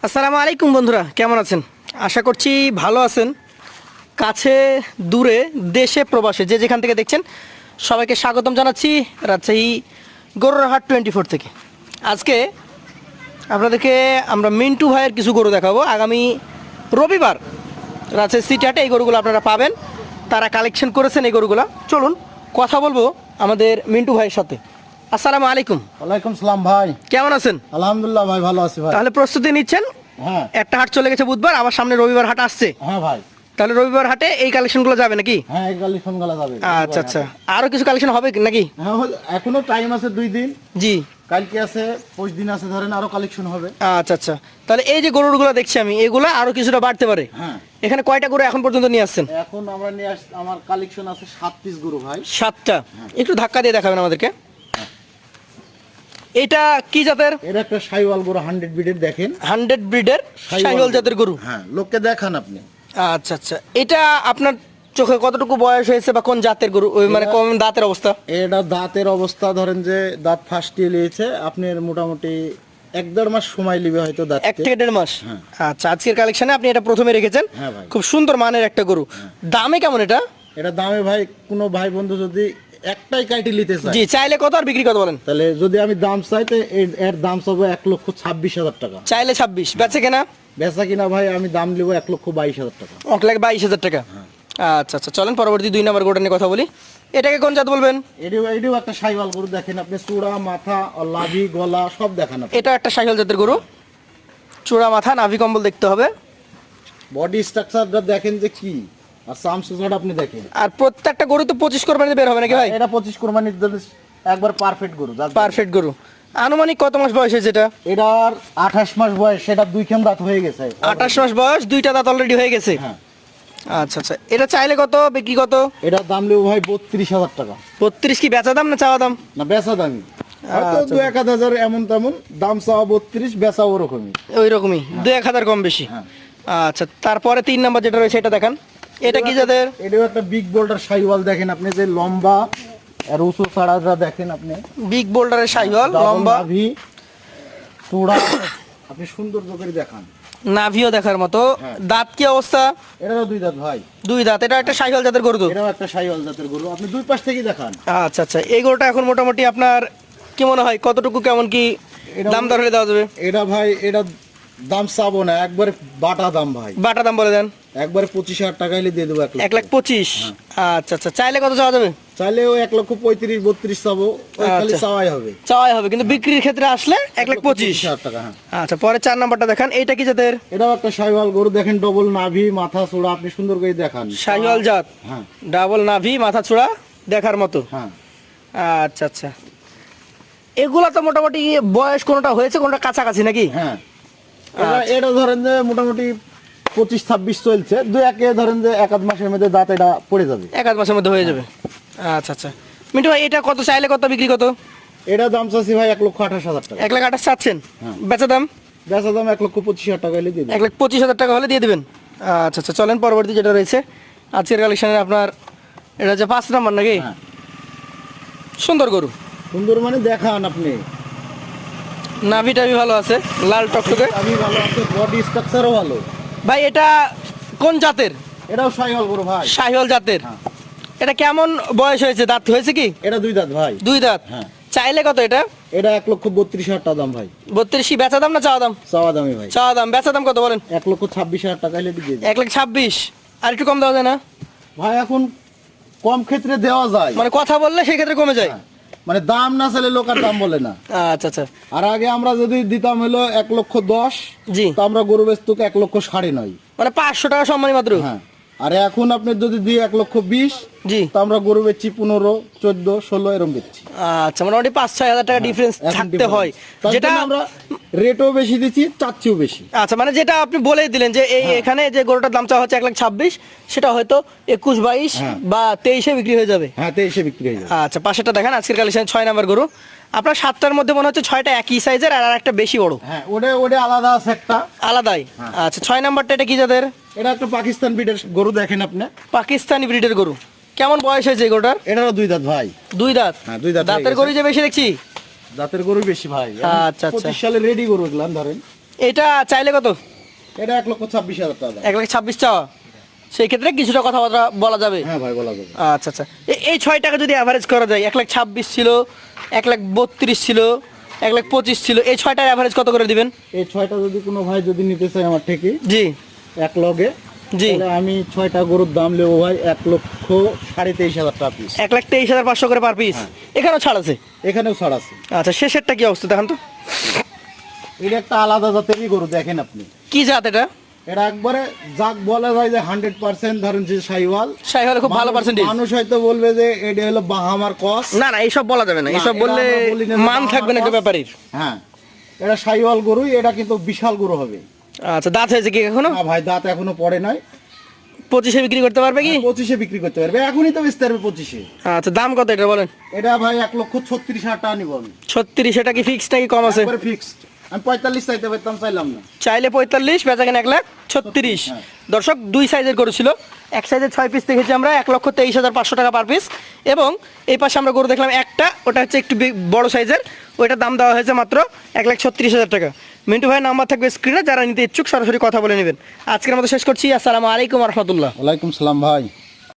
আসসালামু আলাইকুম বন্ধুরা, কেমন আছেন? আশা করছি ভালো আছেন। কাছে দূরে দেশে প্রবাসে যে যেখান থেকে দেখছেন সবাইকে স্বাগতম জানাচ্ছি রাজশাহী গরুর হাট 24 থেকে। আজকে আপনাদেরকে আমরা মিন্টু ভাইয়ের কিছু গরু দেখাবো। আগামী রবিবার রাজশাহী সিটি হাটে এই গরুগুলো আপনারা পাবেন। তারা কালেকশন করেছেন এই গরুগুলো। চলুন কথা বলবো আমাদের মিন্টু ভাইয়ের সাথে। আসসালামু আলাইকুম। ওয়ালাইকুম সালাম ভাই। কেমন আছেন? আলহামদুলিল্লাহ ভাই, ভালো আছি ভাই। তাহলে প্রস্তুতি নিচ্ছেন? হ্যাঁ একটা হাট চলে গেছে বুধবার, আবার সামনে রবিবার হাট আসছে। হ্যাঁ ভাই। তাহলে রবিবার হাটে এই কালেকশনগুলো যাবে নাকি? হ্যাঁ, এই কালেকশন গুলো যাবে। আচ্ছা আচ্ছা, আরো কিছু কালেকশন হবে নাকি? হ্যাঁ, এখনো টাইম আছে 2 দিন। জি, কালকে আছে, 5 দিন আছে, ধরেন আরো কালেকশন হবে। আচ্ছা আচ্ছা। তাহলে এই যে গরুগুলো দেখছি আমি, এগুলা আরো কিছুটা বাড়তে পারে। হ্যাঁ, এখানে কয়টা গরু এখন পর্যন্ত নিয়ে আসছেন? এখন আমরা নিয়ে আমার কালেকশন আছে 7 পিস গরু ভাই। 7টা। একটু ধাক্কা দিয়ে দেখাবেন আমাদেরকে। এটা কি জাতের? এটা একটা শাইওয়াল গরু, 100 ব্রিডের, দেখেন 100 ব্রিডের শাহিওয়াল জাতের গরু। হ্যাঁ, লোককে দেখান আপনি। আচ্ছা আচ্ছা, এটা আপনার চোখে কতটুকু বয়স হয়েছে বা কোন জাতের গরু, ওই মানে কোন দাঁতের অবস্থা? এটা দাঁতের অবস্থা ধরেন যে দাঁত ফাস্টিয়ে নিয়েছে, আপনার মোটামুটি 1-1.5 মাস সময় নেবে হয়তো দাঁত। 1 থেকে 1.5 মাস। হ্যাঁ। আচ্ছা, আজকের কালেকশনে আপনি এটা প্রথমে রেখেছেন। হ্যাঁ ভাই। খুব সুন্দর মানের একটা গরু। দামে কেমন এটা? এটা দামে ভাই, কোনো ভাই বন্ধু যদি একটাই কাইটি নিতে চায়, জি, চাইলে কত আর বিক্রি কত বলেন? তাহলে যদি আমি দাম চাই তো এর দাম চাবো 1,26,000 টাকা। চাইলে 26, বেচে কেনা? বেচা কিনা ভাই আমি দাম নেবো 1,22,000 টাকা। 1,22,000 টাকা। আচ্ছা আচ্ছা, চলেন পরবর্তী 2 নম্বর গরুটা নিয়ে কথা বলি। এটাকে কোন জাত বলবেন? এটিও একটা শাইওয়াল গরু, দেখেন আপনি চূড়া মাথা আর লাভি গলা সব দেখান আপনি। এটা একটা শাহিওয়াল জাতের গরু। চূড়া মাথা, নাভি কম্বল দেখতে হবে। বডি স্ট্রাকচারটা দেখেন যে কি, আর সামসুসাটা আপনি দেখেন। আর প্রত্যেকটা গরু তো 25 কোরবানিতে বের হবে নাকি ভাই? এটা 25 কোরবানির জন্য একবার পারফেক্ট গরু। পারফেক্ট গরু। আনুমানিক কত মাস বয়স হয়েছে এটা? এটার 28 মাস বয়স, সেটা 2 খেম দাঁত হয়ে গেছে। 28 মাস বয়স, 2টা দাঁত অলরেডি হয়ে গেছে। হ্যাঁ। আচ্ছা আচ্ছা, এটা চাইলে কত, বিক্রি কত? এটার দাম নেবো ভাই 32,000 টাকা। 32 কি বেচা দাম না চাওয়া দাম? না, বেচা দামি হয়তো 2-1 হাজার এমন তেমন, দাম চাওয়া 32, বেচা ওরকমই। ওই রকমই 2-1 হাজার কম বেশি। হ্যাঁ। আচ্ছা, তারপরে 3 নম্বর যেটা রয়েছে এটা দেখান। এটা কি জাতের? এটাও একটা বিগ বোল্ডার শাইওয়াল, দেখেন আপনি যে লম্বা আর উঁচু ছাড়াটা দেখেন আপনি। বিগ বোল্ডারের শাহিওয়াল, লম্বা, নাভি চূড়া আপনি সুন্দর করে দেখান। নাভিও দেখার মতো। হ্যাঁ। দাঁত কি অবস্থা? এটাও 2 দাঁত ভাই। 2 দাঁত। এটা একটা শাহিওয়াল জাতের গরু তো? এটাও একটা শাইওয়াল জাতের গরু, আপনি 2 পাশ থেকেই দেখান। আচ্ছা আচ্ছা, এই গরুটা এখন মোটামুটি আপনার কি মনে হয় কতটুকু কেমন কি দাম দর হলে দেওয়া যাবে? এটা ভাই, এটা দাম চাবো না, একবারে বাটা দাম ভাই। বাটা দাম বলে দেন। একবারে 25,000 টাকা হলে দিয়ে দেবো। 1,25,000। আচ্ছা আচ্ছা, চাইলে কত চাওয়া যাবে? চাইলে ও 1,35,000-32,000 চাবো, ওই খালি আচ্ছা। চাওয়াই হবে। চাওয়াই হবে, কিন্তু বিক্রির ক্ষেত্রে আসলে 1,25,000 টাকা। হ্যাঁ। আচ্ছা, পরে 4 নাম্বারটা দেখান। এইটা কি জাতের? এটাও একটা শাইওয়াল গরু, দেখেন ডবল নাভি মাথা চূড়া, আপনি সুন্দর করে দেখান। শাহিওয়াল জাত, হ্যাঁ ডাবল নাভি, মাথা চূড়া দেখার মতো। হ্যাঁ। আচ্ছা আচ্ছা, এগুলা তো মোটামুটি বয়স কোনটা হয়েছে কোনটা কাছাকাছি নাকি? হ্যাঁ, এটা ধরেন যে মোটামুটি 25-26 চলছে, 2-1 ধরেন যে 1-1 মাসের মধ্যে দাঁত এটা পড়ে যাবে। 1 মাসের মধ্যে হয়ে যাবে। আচ্ছা আচ্ছা, মিন্টু ভাই এটা কত চাইলে কত বিক্রি কত? এটা দাম চাচ্ছি ভাই 1,28,000 টাকা। 1,28,000 চাচ্ছেন? হ্যাঁ। বেচা দাম? বেচা দাম 1,25,000 টাকা হলে দিয়ে দেবো। 1,25,000 টাকা হলে দিয়ে দেবেন। আচ্ছা আচ্ছা, চলেন পরবর্তী যেটা রয়েছে আজকের কালেকশনে আপনার, এটা হচ্ছে 5 নাম্বার নাকি? হ্যাঁ। সুন্দর গরু, সুন্দর মানে দেখান আপনি। নাভি টাভি ভালো আছে, লাল টকটকে। আমি ভালো আছে, বডি স্ট্রাকচারও ভালো। ভাই এটা কোন জাতের? এটাও শাইওয়াল গরু ভাই। শাহিওয়াল জাতের। হ্যাঁ। এটা কেমন বয়স হয়েছে, দাঁত হয়েছে কি? এটা 2 দাঁত ভাই। 2 দাঁত। হ্যাঁ। চাইলে কত এটা? এটা 1,32,000 টাকা দাম ভাই। 32 কি বেচা দাম না চাওয়া দাম? চাওয়া দামি ভাই। চাওয়া দাম। বেচা দাম কত বলেন? 1,26,000 টাকা হলে দিয়ে দেবো। 1,26,000। আর একটু কম দেওয়া যায় না? ভাই এখন কম ক্ষেত্রে দেওয়া যায়, মানে কথা বললে সেই ক্ষেত্রে কমে যায়। মানে দাম না চাইলে লোক আর দাম বলে না। আচ্ছা আচ্ছা, আর আগে আমরা যদি দিতাম হলো 1,10,000, জি, তো আমরা গরু বেচতুক 1,9,500,000। মানে 500 টাকা সম্মানী মাত্র। হ্যাঁ। আর এখন আপনি যদি দিই 1,20,000, জি, তো আমরা গরু বেচছি 15, 14, 16 এরকম বেচছি। আচ্ছা, মোটামুটি 5-6 হাজার টাকা ডিফারেন্স এখন থাকতে difference। হয়, তার যেটা জন্য আমরা রেটও বেশি দিচ্ছি, চাচ্ছিও বেশি। আচ্ছা, মানে যেটা আপনি বলেই দিলেন যে এই এখানে যে গরুটার দাম চাওয়া হচ্ছে 1,26,000, সেটা হয়তো 21-22 হ্যাঁ। বা 23-এ বিক্রি হয়ে যাবে। হ্যাঁ, 23-এ বিক্রি হয়ে যাবে। আচ্ছা, পাশেরটা দেখেন আজকের কালেকশন 6 নাম্বার গরু। আপনার 7টার মধ্যে মনে হচ্ছে 6টা একই সাইজের আর একটা বেশি বড়। হ্যাঁ, ওটা আলাদা আছে একটা। আলাদাই। হ্যাঁ। আচ্ছা, 6 নাম্বারটা এটা কি জাতের? এটা একটা পাকিস্তান ব্রিডের গরু, দেখেন আপনি। পাকিস্তানি ব্রিডের গরু। কেমন বয়স হয়েছে এই গরুটার? এটারও 2 দাঁত ভাই। 2 দাঁত। হ্যাঁ, 2 দাঁত হয়ে দাঁতের গেছে। গরু যে বেশি দেখছি। দাঁতের গরু বেশি ভাই। আচ্ছা, আচ্ছা। 25 সালে রেডি গরু এগুলাম ধরেন। এটা চাইলে কত? এটা 1,26,000 টাকা। 1,26,000 চাওয়া, সেই ক্ষেত্রে কিছুটা কথাবার্তা বলা যাবে। হ্যাঁ ভাই, বলা যাবে। আচ্ছা আচ্ছা, এই 6 টাকা যদি অ্যাভারেজ করা যায়, 1,26,000 ছিল, 1,32,000 ছিল, 1,25,000 ছিল, এই 6টার অ্যাভারেজ কত করে দিবেন? এই 6টা যদি কোনো ভাই যদি নিতে চায় আমার থেকে জি এক লগে, জি, তাহলে আমি 6টা গরুর দাম নেবো ভাই 1,23,500 টাকা পিস। 1,23,500 করে পার পিস। এখানেও ছাড় আছে? এখানেও ছাড় আছে। আচ্ছা, শেষেরটা কি অবস্থা দেখান তো? এটা একটা আলাদা জাতেরই গরু, দেখেন আপনি। কি জাত এটা? এটা একবারে যাক বলা যায় যে 100% ধরেন যে শাহিওয়াল। শাহিওয়ালে খুব ভালো পার্সেন্টেজ। মানুষ হয়তো বলবে যে এটা হলো বাহামার ক্রস। না না, এইসব বলা যাবে না, না, এইসব এটা বললে আমরা বলি না যে মান বাহামার থাকবে না একটা cross। ব্যাপারীর। হ্যাঁ, এটা শাহিওয়াল গরু, এটা কিন্তু বিশাল গরু হবে। আচ্ছা, দাঁত হয়েছে কি এখনো? না ভাই, দাঁত এখনো পড়ে নাই। 25-এ বিক্রি করতে পারবে কি? 25-এ বিক্রি করতে পারবে, এখনই তো বেচতে পারবে 25-এ। আচ্ছা, দাম কত এটা বলেন? এটা ভাই 1,36,000 টাকা নিব আমি। 36, এটা কি ফিক্সড নাকি কম আছে? একবারে ফিক্সড। আমি 45 চাইতে পারতাম, চাইলাম না। চাইলে 45, বেচা কেন 1,36,000। হ্যাঁ। দর্শক, 2 সাইজের গরু ছিল, এক সাইজের 6 পিস দেখেছি আমরা, 1,23,500 টাকা পার পিস। এবং এই পাশে আমরা গরু দেখলাম একটা, ওটা হচ্ছে একটু বড় সাইজের, ওইটার দাম দেওয়া হয়েছে মাত্র 1,36,000 টাকা। মিন্টু ভাইয়ের নাম্বার থাকবে স্ক্রিনে, যারা নিতে ইচ্ছুক সরাসরি কথা বলে নেবেন। আজকের মতো শেষ করছি। আসসালামু আলাইকুম রহমতুল্লাহ। ওয়ালাইকুম সালাম ভাই।